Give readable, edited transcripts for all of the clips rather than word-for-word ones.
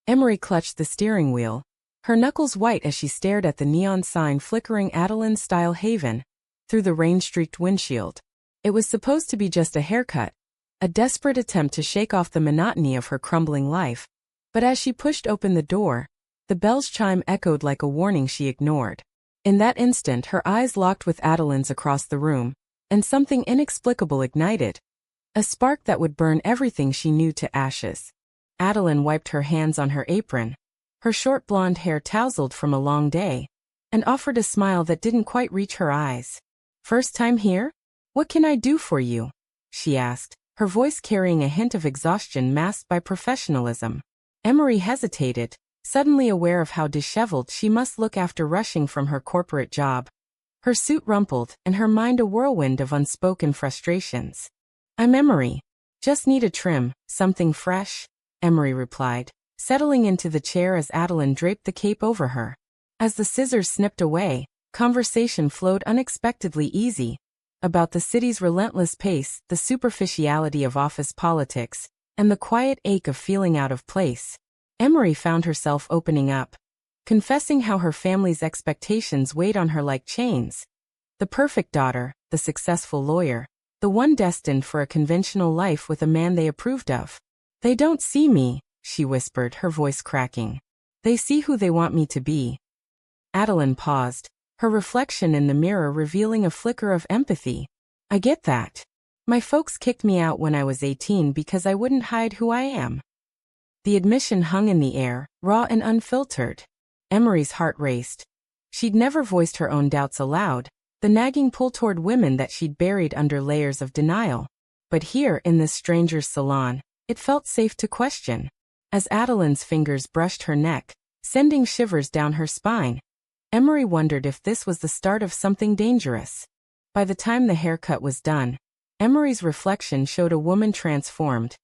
Emery clutched the steering wheel, her knuckles white as she stared at the neon sign flickering Adeline-style haven through the rain-streaked windshield. It was supposed to be just a haircut, a desperate attempt to shake off the monotony of her crumbling life. But as she pushed open the door, the bell's chime echoed like a warning she ignored. In that instant, her eyes locked with Adeline's across the room, and something inexplicable ignited. A spark that would burn everything she knew to ashes. Adeline wiped her hands on her apron, her short blonde hair tousled from a long day, and offered a smile that didn't quite reach her eyes. "First time here? What can I do for you?" she asked, her voice carrying a hint of exhaustion masked by professionalism. Emery hesitated, suddenly aware of how disheveled she must look after rushing from her corporate job. Her suit rumpled, and her mind a whirlwind of unspoken frustrations. "I'm Emery. Just need a trim, something fresh," Emery replied, settling into the chair as Adeline draped the cape over her. As the scissors snipped away, conversation flowed unexpectedly easy, about the city's relentless pace, the superficiality of office politics, and the quiet ache of feeling out of place. Emery found herself opening up, confessing how her family's expectations weighed on her like chains. The perfect daughter, the successful lawyer, the one destined for a conventional life with a man they approved of. "They don't see me," she whispered, her voice cracking. "They see who they want me to be." Adeline paused, her reflection in the mirror revealing a flicker of empathy. "I get that. My folks kicked me out when I was 18 because I wouldn't hide who I am." The admission hung in the air, raw and unfiltered. Emery's heart raced. She'd never voiced her own doubts aloud, the nagging pull toward women that she'd buried under layers of denial. But here, in this stranger's salon, it felt safe to question. As Adeline's fingers brushed her neck, sending shivers down her spine, Emery wondered if this was the start of something dangerous. By the time the haircut was done, Emery's reflection showed a woman transformed.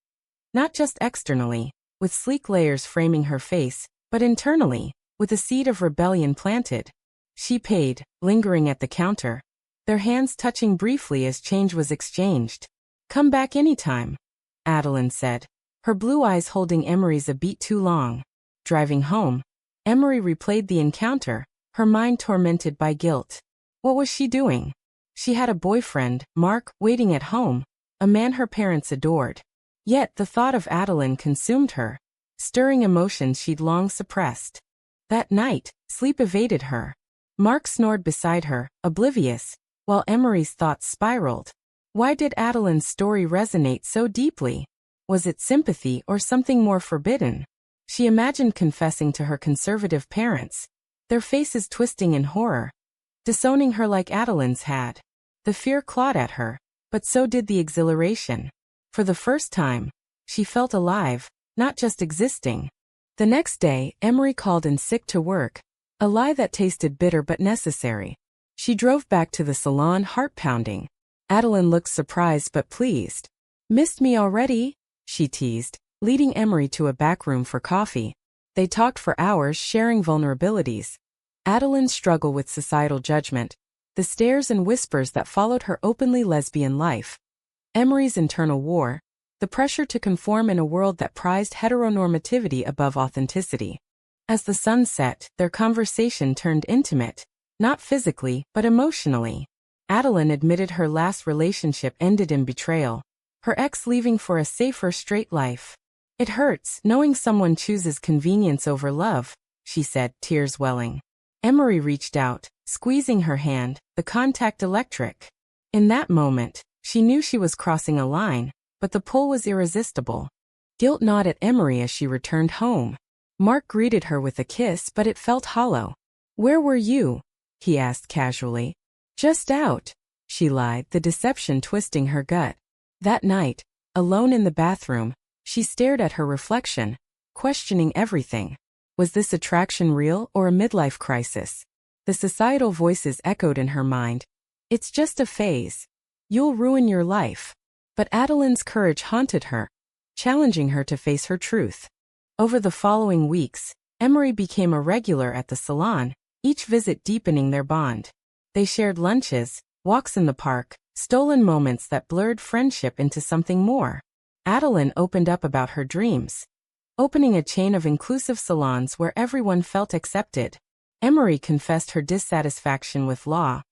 Not just externally, with sleek layers framing her face, but internally, with a seed of rebellion planted. She paid, lingering at the counter, their hands touching briefly as change was exchanged. "Come back anytime," Adeline said, her blue eyes holding Emery's a beat too long. Driving home, Emery replayed the encounter, her mind tormented by guilt. What was she doing? She had a boyfriend, Mark, waiting at home, a man her parents adored. Yet the thought of Adeline consumed her, stirring emotions she'd long suppressed. That night, sleep evaded her. Mark snored beside her, oblivious, while Emery's thoughts spiraled. Why did Adeline's story resonate so deeply? Was it sympathy or something more forbidden? She imagined confessing to her conservative parents, their faces twisting in horror, disowning her like Adeline's had. The fear clawed at her, but so did the exhilaration. For the first time, she felt alive, not just existing. The next day, Emery called in sick to work, a lie that tasted bitter but necessary. She drove back to the salon, heart pounding. Adeline looked surprised but pleased. "Missed me already?" she teased, leading Emery to a back room for coffee. They talked for hours, sharing vulnerabilities. Adeline's struggle with societal judgment, the stares and whispers that followed her openly lesbian life. Emery's internal war, the pressure to conform in a world that prized heteronormativity above authenticity. As the sun set, their conversation turned intimate, not physically, but emotionally. Adeline admitted her last relationship ended in betrayal, her ex leaving for a safer, straight life. "It hurts, knowing someone chooses convenience over love," she said, tears welling. Emery reached out, squeezing her hand, the contact electric. In that moment, she knew she was crossing a line, but the pull was irresistible. Guilt gnawed at Emery as she returned home. Mark greeted her with a kiss, but it felt hollow. "Where were you?" he asked casually. "Just out," she lied, the deception twisting her gut. That night, alone in the bathroom, she stared at her reflection, questioning everything. Was this attraction real or a midlife crisis? The societal voices echoed in her mind. "It's just a phase. You'll ruin your life." But Adeline's courage haunted her, challenging her to face her truth. Over the following weeks, Emery became a regular at the salon, each visit deepening their bond. They shared lunches, walks in the park, stolen moments that blurred friendship into something more. Adeline opened up about her dreams. opening a chain of inclusive salons where everyone felt accepted. Emery confessed her dissatisfaction with law,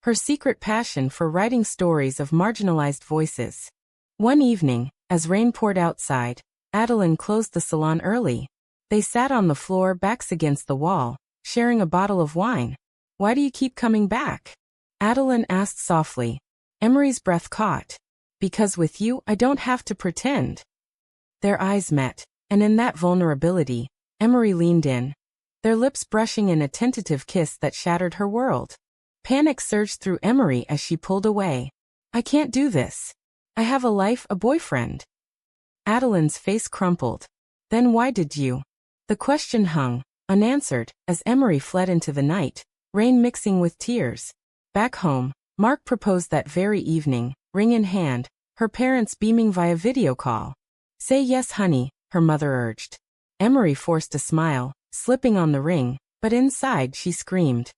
her secret passion for writing stories of marginalized voices. One evening, as rain poured outside, Adeline closed the salon early. They sat on the floor, backs against the wall, sharing a bottle of wine. "Why do you keep coming back?" Adeline asked softly. Emery's breath caught. "Because with you, I don't have to pretend." Their eyes met, and in that vulnerability, Emery leaned in, their lips brushing in a tentative kiss that shattered her world. Panic surged through Emery as she pulled away. "I can't do this. I have a life, a boyfriend." Adeline's face crumpled. "Then why did you?" The question hung, unanswered, as Emery fled into the night, rain mixing with tears. Back home, Mark proposed that very evening, ring in hand, her parents beaming via video call. "Say yes, honey," her mother urged. Emery forced a smile, slipping on the ring, but inside she screamed.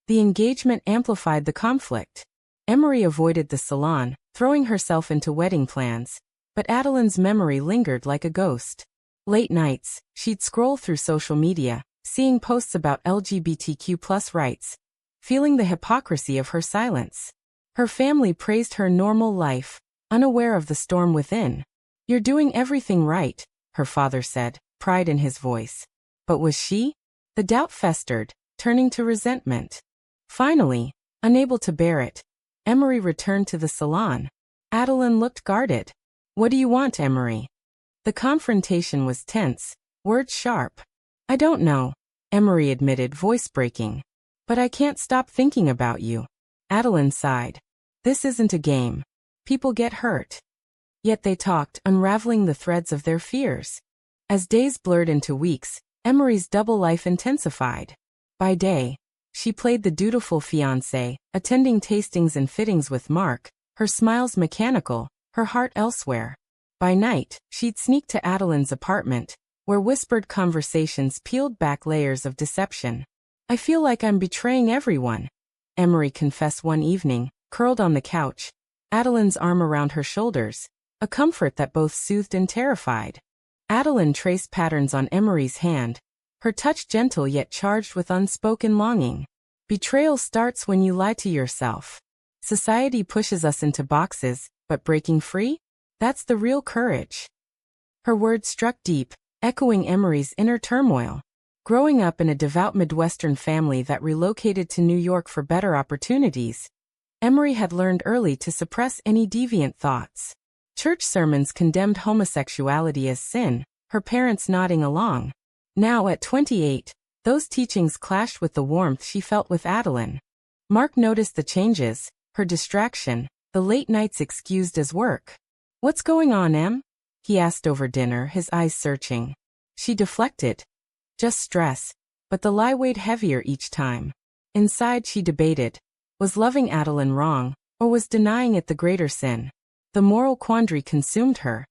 The engagement amplified the conflict. Emery avoided the salon, throwing herself into wedding plans, but Adeline's memory lingered like a ghost. Late nights, she'd scroll through social media, seeing posts about LGBTQ+ rights, feeling the hypocrisy of her silence. Her family praised her normal life, unaware of the storm within. "You're doing everything right," her father said, pride in his voice. But was she? The doubt festered, turning to resentment. Finally, unable to bear it, Emery returned to the salon. Adeline looked guarded. "What do you want, Emery?" The confrontation was tense, words sharp. "I don't know," Emery admitted, voice breaking. "But I can't stop thinking about you." Adeline sighed. "This isn't a game. People get hurt." Yet they talked, unraveling the threads of their fears. As days blurred into weeks, Emery's double life intensified. By day, she played the dutiful fiancée, attending tastings and fittings with Mark, her smiles mechanical, her heart elsewhere. By night, she'd sneak to Adeline's apartment, where whispered conversations peeled back layers of deception. "I feel like I'm betraying everyone," Emery confessed one evening, curled on the couch, Adeline's arm around her shoulders, a comfort that both soothed and terrified. Adeline traced patterns on Emery's hand, her touch gentle yet charged with unspoken longing. "Betrayal starts when you lie to yourself. Society pushes us into boxes, but breaking free? That's the real courage." Her words struck deep, echoing Emery's inner turmoil. Growing up in a devout Midwestern family that relocated to New York for better opportunities, Emery had learned early to suppress any deviant thoughts. Church sermons condemned homosexuality as sin, her parents nodding along. Now at 28, those teachings clashed with the warmth she felt with Adeline. Mark noticed the changes, her distraction, the late nights excused as work. "What's going on, Em?" he asked over dinner, his eyes searching. She deflected. "Just stress," but the lie weighed heavier each time. Inside she debated, was loving Adeline wrong, or was denying it the greater sin? The moral quandary consumed her.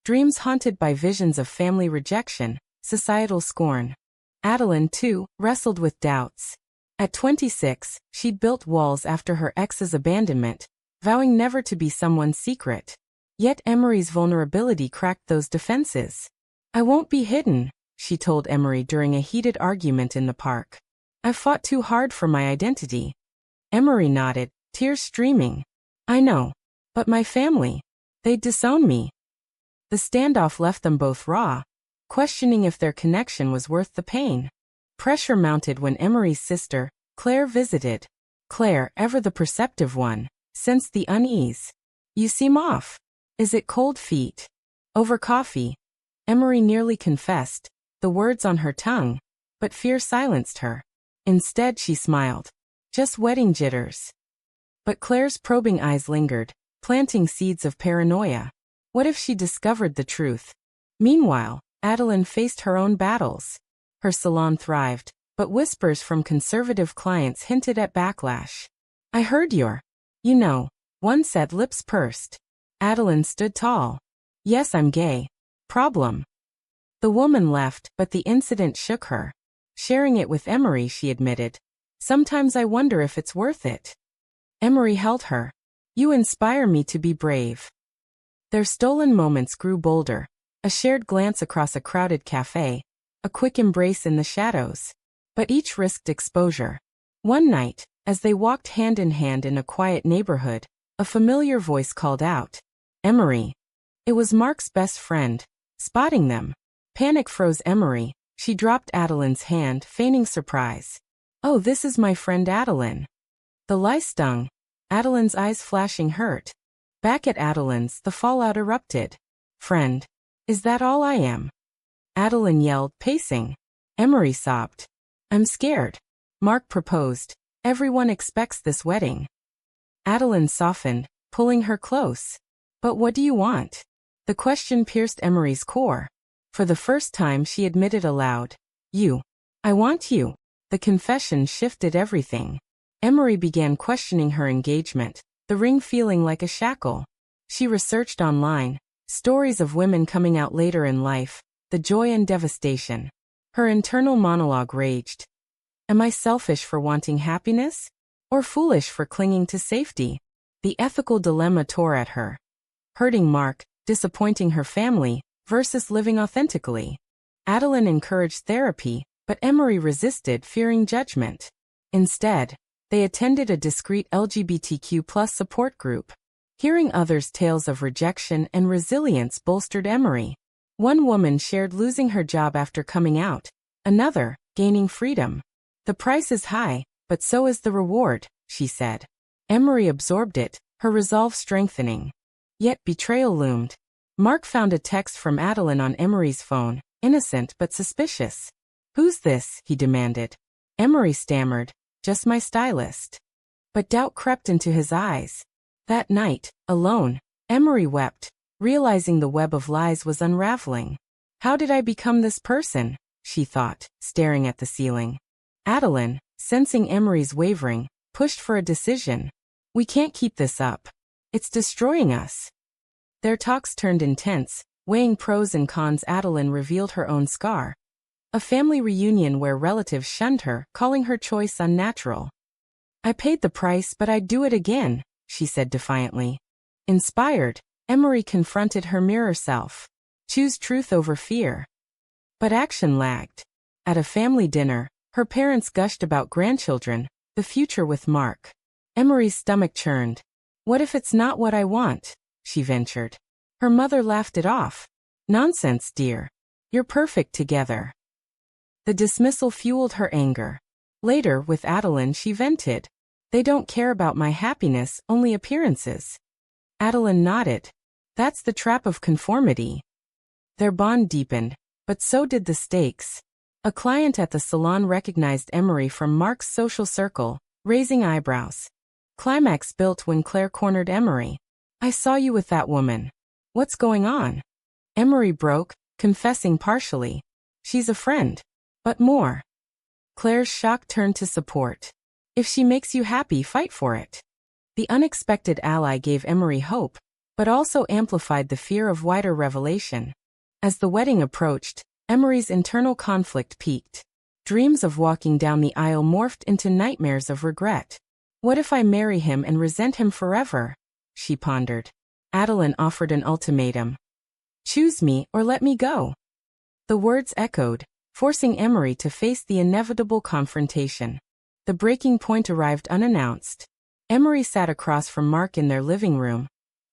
Dreams haunted by visions of family rejection, societal scorn. Adeline, too, wrestled with doubts. At 26, she'd built walls after her ex's abandonment, vowing never to be someone's secret. Yet Emery's vulnerability cracked those defenses. "I won't be hidden," she told Emery during a heated argument in the park. "I've fought too hard for my identity." Emery nodded, tears streaming. "I know. But my family, they'd disown me." The standoff left them both raw, questioning if their connection was worth the pain. Pressure mounted when Emery's sister, Claire, visited. Claire, ever the perceptive one, sensed the unease. "You seem off. Is it cold feet?" "Over coffee," Emery nearly confessed, the words on her tongue, but fear silenced her. Instead she smiled. "Just wedding jitters." But Claire's probing eyes lingered, planting seeds of paranoia. What if she discovered the truth? Meanwhile, Adeline faced her own battles. Her salon thrived, but whispers from conservative clients hinted at backlash. "I heard you're, you know," one said, lips pursed. Adeline stood tall. "Yes, I'm gay. Problem." The woman left, but the incident shook her. Sharing it with Emery, she admitted, "Sometimes I wonder if it's worth it." Emery held her. "You inspire me to be brave." Their stolen moments grew bolder. A shared glance across a crowded cafe, a quick embrace in the shadows. But each risked exposure. One night, as they walked hand in hand in a quiet neighborhood, a familiar voice called out, "Emery." It was Mark's best friend. Spotting them, panic froze Emery. She dropped Adeline's hand, feigning surprise. "Oh, this is my friend Adeline." The lie stung. Adeline's eyes flashing hurt. Back at Adeline's, the fallout erupted. "Friend. Is that all I am?" Adeline yelled, pacing. Emery sobbed. "I'm scared." Mark proposed. "Everyone expects this wedding." Adeline softened, pulling her close. "But what do you want?" The question pierced Emery's core. For the first time she admitted aloud, "You. I want you." The confession shifted everything. Emery began questioning her engagement, the ring feeling like a shackle. She researched online, stories of women coming out later in life, the joy and devastation. Her internal monologue raged. Am I selfish for wanting happiness? Or foolish for clinging to safety? The ethical dilemma tore at her. Hurting Mark, disappointing her family, versus living authentically. Adeline encouraged therapy, but Emery resisted, fearing judgment. Instead, they attended a discreet LGBTQ+ support group. Hearing others' tales of rejection and resilience bolstered Emery. One woman shared losing her job after coming out, another, gaining freedom. "The price is high, but so is the reward," she said. Emery absorbed it, her resolve strengthening. Yet betrayal loomed. Mark found a text from Adeline on Emery's phone, innocent but suspicious. "Who's this?" he demanded. Emery stammered, "Just my stylist." But doubt crept into his eyes. That night, alone, Emery wept, realizing the web of lies was unraveling. "How did I become this person?" she thought, staring at the ceiling. Adeline, sensing Emery's wavering, pushed for a decision. "We can't keep this up. It's destroying us." Their talks turned intense, weighing pros and cons. Adeline revealed her own scar. A family reunion where relatives shunned her, calling her choice unnatural. "I paid the price, but I'd do it again," she said defiantly. Inspired, Emery confronted her mirror self. Choose truth over fear. But action lagged. At a family dinner, her parents gushed about grandchildren, the future with Mark. Emery's stomach churned. "What if it's not what I want?" she ventured. Her mother laughed it off. "Nonsense, dear. You're perfect together." The dismissal fueled her anger. Later, with Adeline, she vented. "They don't care about my happiness, only appearances." Adeline nodded. "That's the trap of conformity." Their bond deepened, but so did the stakes. A client at the salon recognized Emery from Mark's social circle, raising eyebrows. Climax built when Claire cornered Emery. "I saw you with that woman. What's going on?" Emery broke, confessing partially. "She's a friend. But more." Claire's shock turned to support. "If she makes you happy, fight for it." The unexpected ally gave Emery hope, but also amplified the fear of wider revelation. As the wedding approached, Emery's internal conflict peaked. Dreams of walking down the aisle morphed into nightmares of regret. "What if I marry him and resent him forever?" she pondered. Adeline offered an ultimatum. "Choose me or let me go." The words echoed, forcing Emery to face the inevitable confrontation. The breaking point arrived unannounced. Emery sat across from Mark in their living room,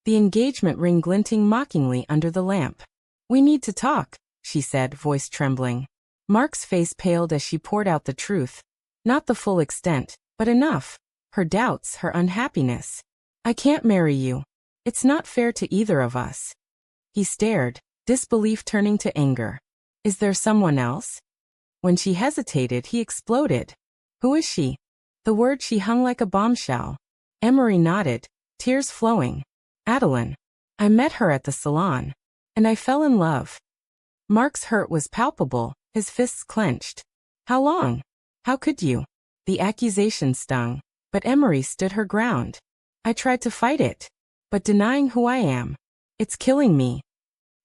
the engagement ring glinting mockingly under the lamp. "We need to talk," she said, voice trembling. Mark's face paled as she poured out the truth. Not the full extent, but enough. Her doubts, her unhappiness. "I can't marry you. It's not fair to either of us." He stared, disbelief turning to anger. "Is there someone else?" When she hesitated, he exploded. "Who is she?" The word she hung like a bombshell. Emery nodded, tears flowing. "Adeline. I met her at the salon. And I fell in love." Mark's hurt was palpable, his fists clenched. "How long? How could you?" The accusation stung, but Emery stood her ground. "I tried to fight it. But denying who I am. It's killing me."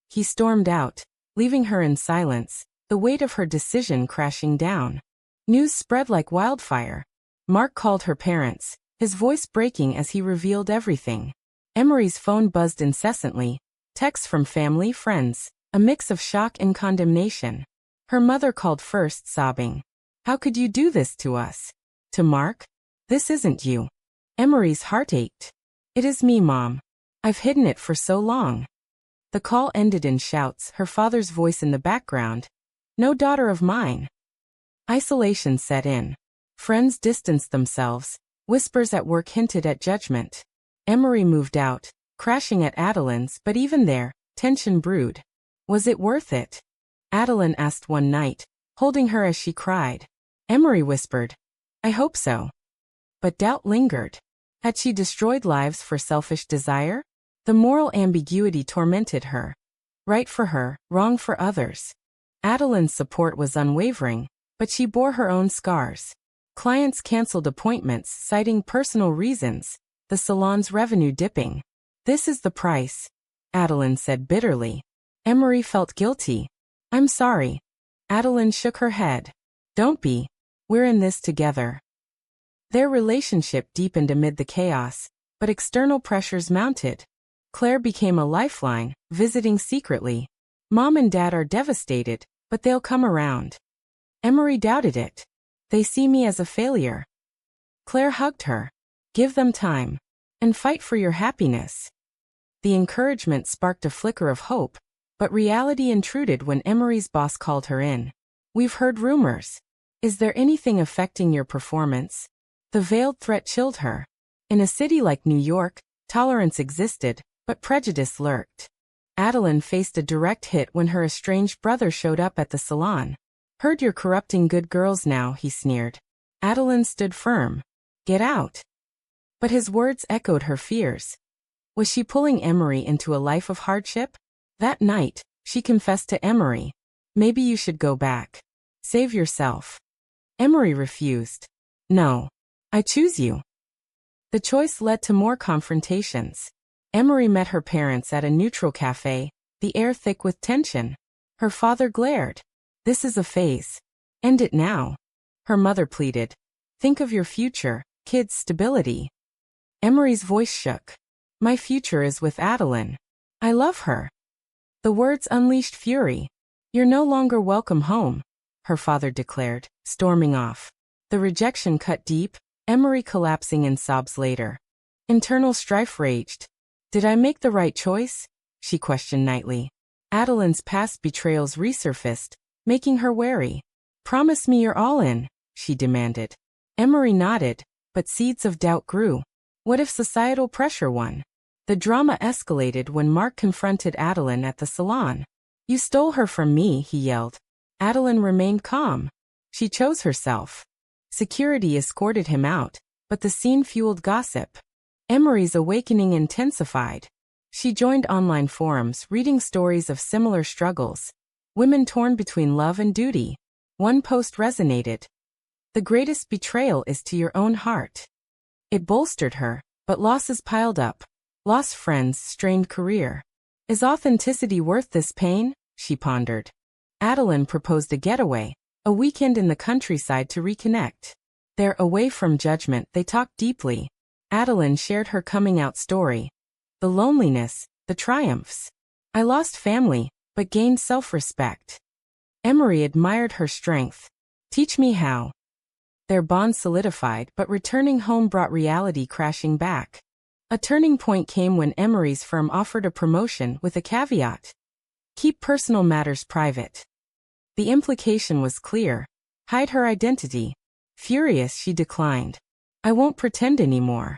He stormed out, leaving her in silence, the weight of her decision crashing down. News spread like wildfire. Mark called her parents, his voice breaking as he revealed everything. Emery's phone buzzed incessantly, texts from family, friends, a mix of shock and condemnation. Her mother called first, sobbing. How could you do this to us? To Mark? This isn't you. Emery's heart ached. It is me, Mom. I've hidden it for so long. The call ended in shouts, her father's voice in the background. No daughter of mine. Isolation set in. Friends distanced themselves. Whispers at work hinted at judgment. Emery moved out, crashing at Adeline's, but even there, tension brewed. Was it worth it? Adeline asked one night, holding her as she cried. Emery whispered, I hope so. But doubt lingered. Had she destroyed lives for selfish desire? The moral ambiguity tormented her. Right for her, wrong for others. Adeline's support was unwavering, but she bore her own scars. Clients canceled appointments citing personal reasons, the salon's revenue dipping. This is the price, Adeline said bitterly. Emery felt guilty. I'm sorry. Adeline shook her head. Don't be. We're in this together. Their relationship deepened amid the chaos, but external pressures mounted. Claire became a lifeline, visiting secretly. Mom and Dad are devastated, but they'll come around. Emery doubted it. They see me as a failure. Claire hugged her. Give them time. And fight for your happiness. The encouragement sparked a flicker of hope, but reality intruded when Emery's boss called her in. We've heard rumors. Is there anything affecting your performance? The veiled threat chilled her. In a city like New York, tolerance existed, but prejudice lurked. Adeline faced a direct hit when her estranged brother showed up at the salon. Heard you're corrupting good girls now, he sneered. Adeline stood firm. Get out. But his words echoed her fears. Was she pulling Emery into a life of hardship? That night, she confessed to Emery. Maybe you should go back. Save yourself. Emery refused. No. I choose you. The choice led to more confrontations. Emery met her parents at a neutral cafe, the air thick with tension. Her father glared. This is a phase. End it now. Her mother pleaded. Think of your future, kids' stability. Emery's voice shook. My future is with Adeline. I love her. The words unleashed fury. You're no longer welcome home, her father declared, storming off. The rejection cut deep, Emery collapsing in sobs later. Internal strife raged. Did I make the right choice? She questioned nightly. Adeline's past betrayals resurfaced, making her wary. Promise me you're all in, she demanded. Emery nodded, but seeds of doubt grew. What if societal pressure won? The drama escalated when Mark confronted Adeline at the salon. You stole her from me, he yelled. Adeline remained calm. She chose herself. Security escorted him out, but the scene fueled gossip. Emery's awakening intensified. She joined online forums, reading stories of similar struggles. Women torn between love and duty. One post resonated. The greatest betrayal is to your own heart. It bolstered her, but losses piled up. Lost friends, strained career. Is authenticity worth this pain? She pondered. Adeline proposed a getaway, a weekend in the countryside to reconnect. There, away from judgment, they talked deeply. Adeline shared her coming-out story. The loneliness, the triumphs. I lost family, but gained self-respect. Emery admired her strength. Teach me how. Their bond solidified, but returning home brought reality crashing back. A turning point came when Emery's firm offered a promotion with a caveat. Keep personal matters private. The implication was clear. Hide her identity. Furious, she declined. I won't pretend anymore.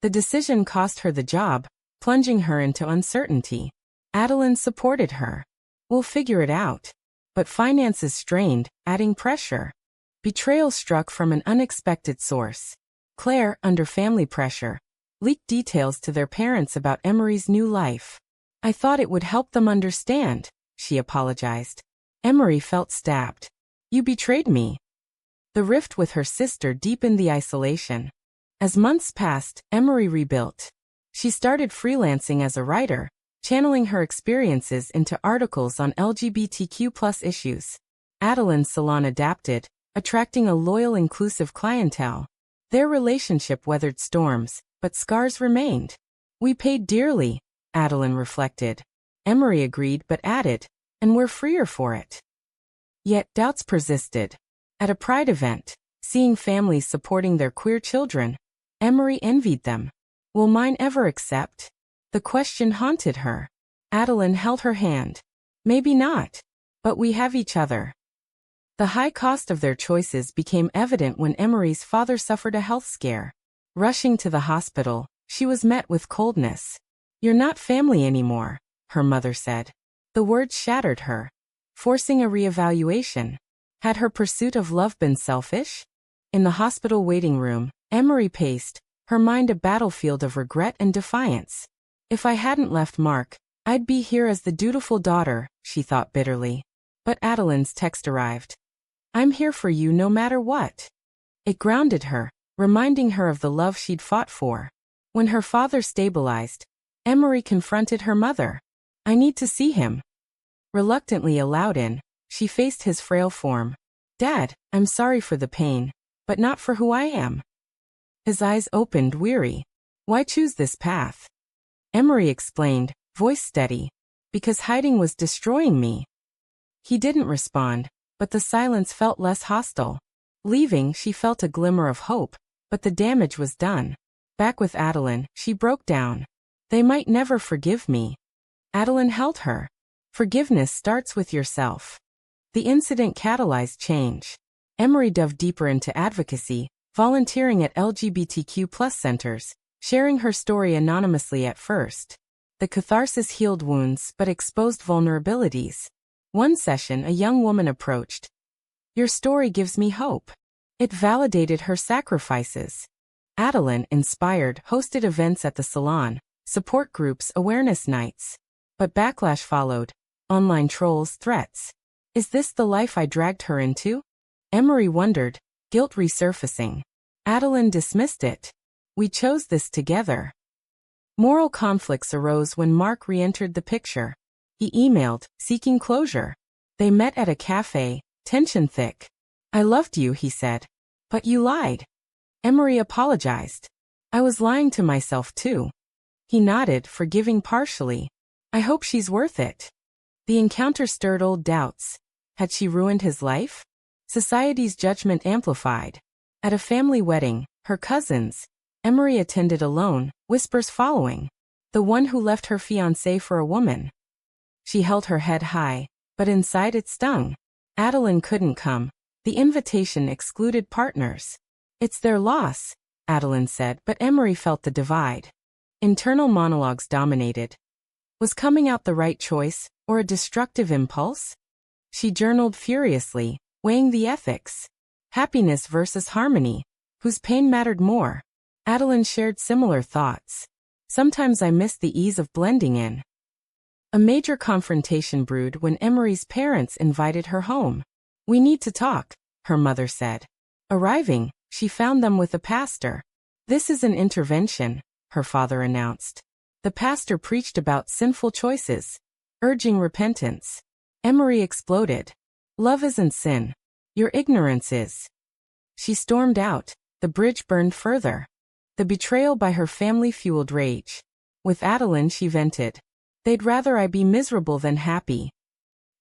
The decision cost her the job, plunging her into uncertainty. Adeline supported her. We'll figure it out. But finances strained, adding pressure. Betrayal struck from an unexpected source. Claire, under family pressure, leaked details to their parents about Emery's new life. I thought it would help them understand, she apologized. Emery felt stabbed. You betrayed me. The rift with her sister deepened the isolation. As months passed, Emery rebuilt. She started freelancing as a writer, channeling her experiences into articles on LGBTQ+ issues. Adeline's salon adapted, attracting a loyal, inclusive clientele. Their relationship weathered storms, but scars remained. We paid dearly, Adeline reflected. Emery agreed but added, and we're freer for it. Yet, doubts persisted. At a pride event, seeing families supporting their queer children, Emery envied them. Will mine ever accept? The question haunted her. Adeline held her hand. Maybe not. But we have each other. The high cost of their choices became evident when Emery's father suffered a health scare. Rushing to the hospital, she was met with coldness. You're not family anymore, her mother said. The words shattered her, forcing a reevaluation. Had her pursuit of love been selfish? In the hospital waiting room, Emery paced, her mind a battlefield of regret and defiance. If I hadn't left Mark, I'd be here as the dutiful daughter, she thought bitterly. But Adeline's text arrived. I'm here for you no matter what. It grounded her, reminding her of the love she'd fought for. When her father stabilized, Emery confronted her mother. I need to see him. Reluctantly allowed in, she faced his frail form. Dad, I'm sorry for the pain, but not for who I am. His eyes opened weary. Why choose this path? Emery explained, voice steady. Because hiding was destroying me. He didn't respond, but the silence felt less hostile. Leaving, she felt a glimmer of hope, but the damage was done. Back with Adeline, she broke down. They might never forgive me. Adeline held her. Forgiveness starts with yourself. The incident catalyzed change. Emery dove deeper into advocacy, volunteering at LGBTQ+ centers, sharing her story anonymously at first. The catharsis healed wounds but exposed vulnerabilities. One session, a young woman approached. Your story gives me hope. It validated her sacrifices. Adeline, inspired, hosted events at the Salon, support groups, awareness nights. But backlash followed. Online trolls, threats. Is this the life I dragged her into? Emery wondered, guilt resurfacing. Adeline dismissed it. We chose this together. Moral conflicts arose when Mark re-entered the picture. He emailed, seeking closure. They met at a cafe, tension thick. I loved you, he said. But you lied. Emery apologized. I was lying to myself too. He nodded, forgiving partially. I hope she's worth it. The encounter stirred old doubts. Had she ruined his life? Society's judgment amplified. At a family wedding, her cousins, Emery attended alone, whispers following. The one who left her fiancé for a woman. She held her head high, but inside it stung. Adeline couldn't come. The invitation excluded partners. It's their loss, Adeline said, but Emery felt the divide. Internal monologues dominated. Was coming out the right choice, or a destructive impulse? She journaled furiously, weighing the ethics. Happiness versus harmony. Whose pain mattered more? Adeline shared similar thoughts. Sometimes I miss the ease of blending in. A major confrontation brewed when Emery's parents invited her home. We need to talk, her mother said. Arriving, she found them with a pastor. This is an intervention, her father announced. The pastor preached about sinful choices, urging repentance. Emery exploded. Love isn't sin. Your ignorance is. She stormed out. The bridge burned further. The betrayal by her family fueled rage. With Adeline she vented. They'd rather I be miserable than happy.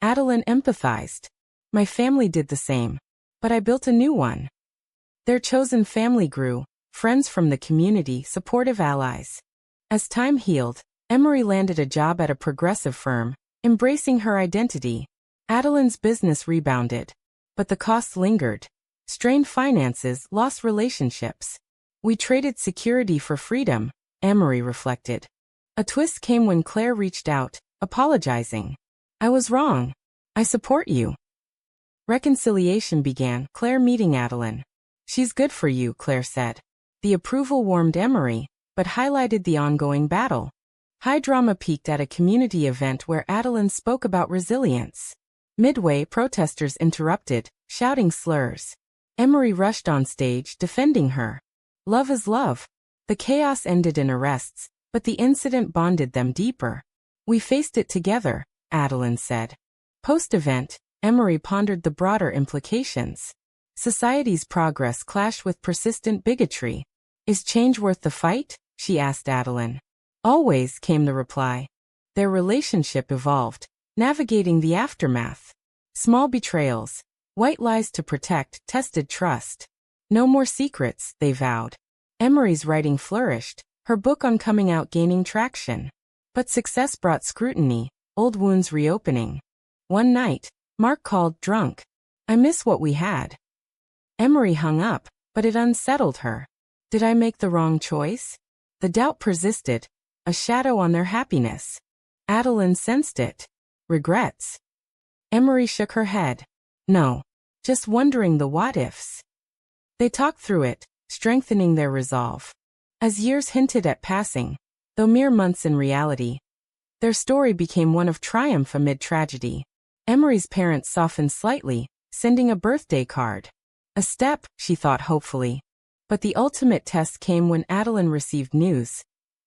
Adeline empathized. My family did the same. But I built a new one. Their chosen family grew, friends from the community, supportive allies. As time healed, Emery landed a job at a progressive firm, embracing her identity. Adeline's business rebounded. But the costs lingered. Strained finances, lost relationships. We traded security for freedom, Emery reflected. A twist came when Claire reached out, apologizing. I was wrong. I support you. Reconciliation began, Claire meeting Adeline. She's good for you, Claire said. The approval warmed Emery, but highlighted the ongoing battle. High drama peaked at a community event where Adeline spoke about resilience. Midway, protesters interrupted, shouting slurs. Emery rushed on stage, defending her. Love is love. The chaos ended in arrests, but the incident bonded them deeper. We faced it together, Adeline said. Post-event, Emery pondered the broader implications. Society's progress clashed with persistent bigotry. Is change worth the fight? She asked Adeline. Always, came the reply. Their relationship evolved, Navigating the aftermath. Small betrayals. White lies to protect tested trust. No more secrets, they vowed. Emery's writing flourished, her book on coming out gaining traction. But success brought scrutiny, old wounds reopening. One night, Mark called drunk. I miss what we had. Emery hung up, but it unsettled her. Did I make the wrong choice? The doubt persisted, a shadow on their happiness. Adeline sensed it. Regrets. Emery shook her head. No. Just wondering the what-ifs. They talked through it, strengthening their resolve. As years hinted at passing, though mere months in reality, their story became one of triumph amid tragedy. Emery's parents softened slightly, sending a birthday card. A step, she thought hopefully. But the ultimate test came when Adeline received news.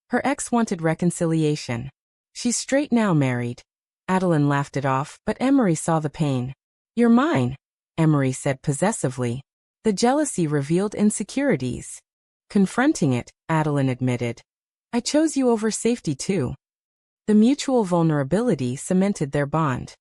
Her ex wanted reconciliation. She's straight now, married. Adeline laughed it off, but Emery saw the pain. You're mine, Emery said possessively. The jealousy revealed insecurities. Confronting it, Adeline admitted. I chose you over safety too. The mutual vulnerability cemented their bond.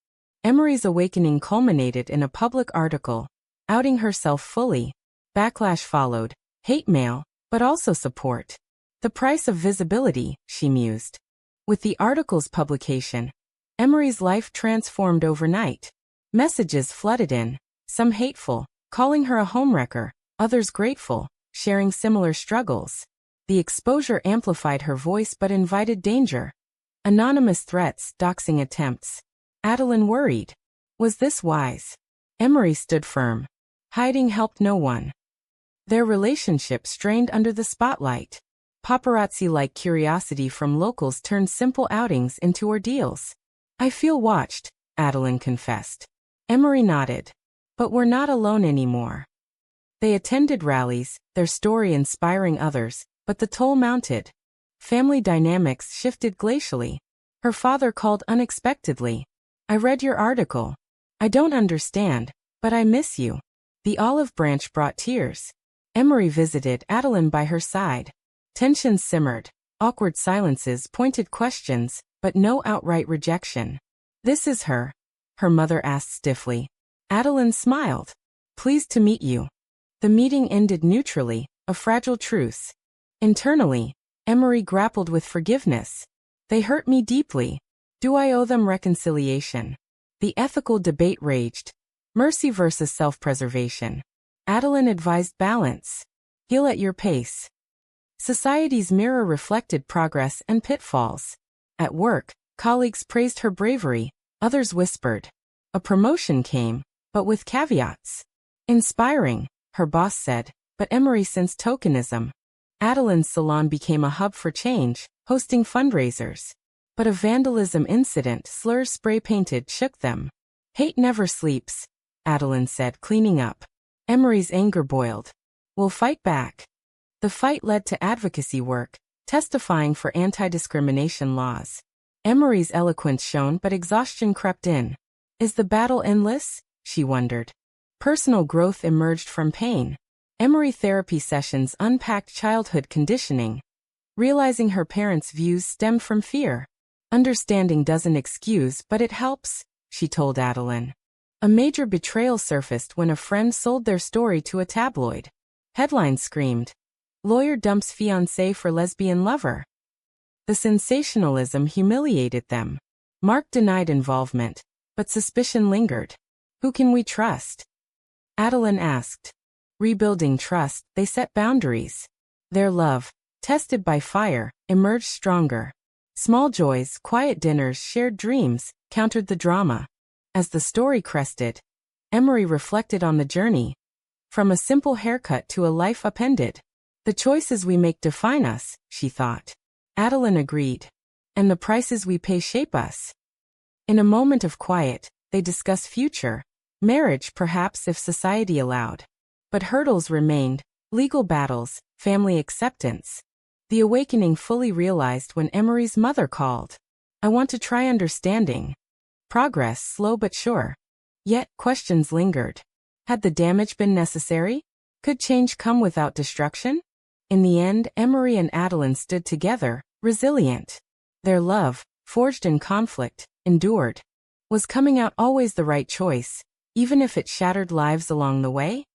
Emery's awakening culminated in a public article, outing herself fully. Backlash followed, hate mail, but also support. The price of visibility, she mused. With the article's publication, Emery's life transformed overnight. Messages flooded in, some hateful, calling her a homewrecker, others grateful, sharing similar struggles. The exposure amplified her voice but invited danger. Anonymous threats, doxing attempts. Adeline worried. Was this wise? Emery stood firm. Hiding helped no one. Their relationship strained under the spotlight. Paparazzi-like curiosity from locals turned simple outings into ordeals. I feel watched, Adeline confessed. Emery nodded. But we're not alone anymore. They attended rallies, their story inspiring others, but the toll mounted. Family dynamics shifted glacially. Her father called unexpectedly. I read your article. I don't understand, but I miss you. The olive branch brought tears. Emery visited Adeline by her side. Tensions simmered, awkward silences pointed questions, but no outright rejection. This is her mother asked stiffly. Adeline smiled. Pleased to meet you. The meeting ended neutrally, a fragile truce. Internally, Emery grappled with forgiveness. They hurt me deeply. Do I owe them reconciliation? The ethical debate raged. Mercy versus self-preservation. Adeline advised balance. Heal at your pace. Society's mirror reflected progress and pitfalls. At work, colleagues praised her bravery, others whispered. A promotion came, but with caveats. Inspiring, her boss said, but Emery sensed tokenism. Adeline's salon became a hub for change, hosting fundraisers. But a vandalism incident, slurs spray-painted, shook them. Hate never sleeps, Adeline said, cleaning up. Emery's anger boiled. We'll fight back. The fight led to advocacy work, testifying for anti-discrimination laws. Emery's eloquence shone, but exhaustion crept in. Is the battle endless? She wondered. Personal growth emerged from pain. Emery therapy sessions unpacked childhood conditioning. Realizing her parents' views stemmed from fear. Understanding doesn't excuse, but it helps, she told Adeline. A major betrayal surfaced when a friend sold their story to a tabloid. Headlines screamed. Lawyer dumps fiancé for lesbian lover. The sensationalism humiliated them. Mark denied involvement, but suspicion lingered. Who can we trust? Adeline asked. Rebuilding trust, they set boundaries. Their love, tested by fire, emerged stronger. Small joys, quiet dinners, shared dreams, countered the drama. As the story crested, Emery reflected on the journey. From a simple haircut to a life upended. The choices we make define us, she thought. Adeline agreed. And the prices we pay shape us. In a moment of quiet, they discussed future. Marriage, perhaps, if society allowed. But hurdles remained, legal battles, family acceptance. The awakening fully realized when Emery's mother called. I want to try understanding. Progress slow but sure. Yet, questions lingered. Had the damage been necessary? Could change come without destruction? In the end, Emery and Adeline stood together, resilient. Their love, forged in conflict, endured. Was coming out always the right choice, even if it shattered lives along the way?